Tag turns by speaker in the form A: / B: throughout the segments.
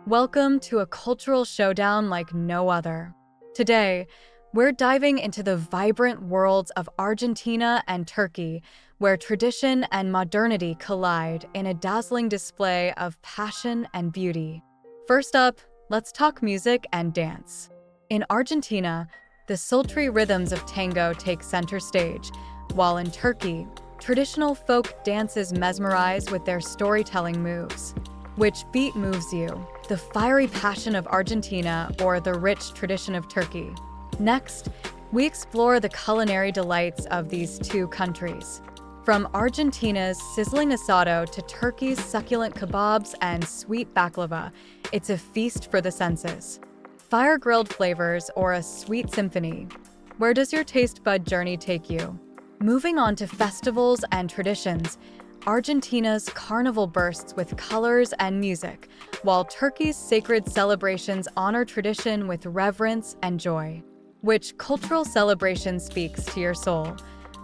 A: Welcome to a cultural showdown like no other. Today, we're diving into the vibrant worlds of Argentina and Turkey, where tradition and modernity collide in a dazzling display of passion and beauty. First up, let's talk music and dance. In Argentina, the sultry rhythms of tango take center stage, while in Turkey, traditional folk dances mesmerize with their storytelling moves. Which beat moves you? The fiery passion of Argentina or the rich tradition of Turkey? Next, we explore the culinary delights of these two countries. From Argentina's sizzling asado to Turkey's succulent kebabs and sweet baklava, it's a feast for the senses. Fire-grilled flavors or a sweet symphony? Where does your taste bud journey take you? Moving on to festivals and traditions, Argentina's carnival bursts with colors and music, while Turkey's sacred celebrations honor tradition with reverence and joy. Which cultural celebration speaks to your soul?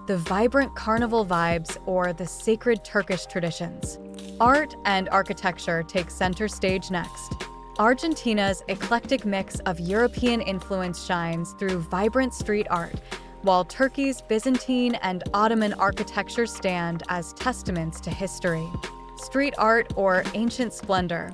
A: The vibrant carnival vibes or the sacred Turkish traditions? Art and architecture take center stage next. Argentina's eclectic mix of European influence shines through vibrant street art, while Turkey's Byzantine and Ottoman architecture stand as testaments to history. Street art or ancient splendor?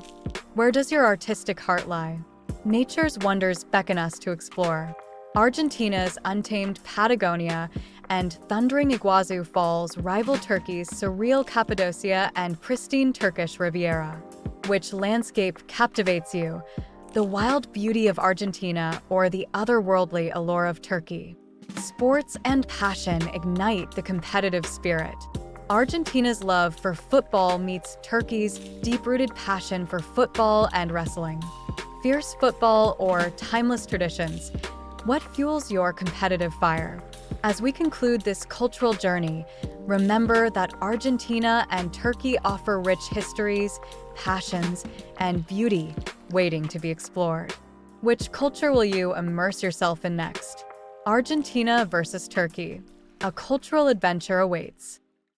A: Where does your artistic heart lie? Nature's wonders beckon us to explore. Argentina's untamed Patagonia and thundering Iguazu Falls rival Turkey's surreal Cappadocia and pristine Turkish Riviera. Which landscape captivates you? The wild beauty of Argentina or the otherworldly allure of Turkey? Sports and passion ignite the competitive spirit. Argentina's love for football meets Turkey's deep-rooted passion for football and wrestling. Fierce football or timeless traditions? What fuels your competitive fire? As we conclude this cultural journey, remember that Argentina and Turkey offer rich histories, passions, and beauty waiting to be explored. Which culture will you immerse yourself in next? Argentina versus Turkey. A cultural adventure awaits.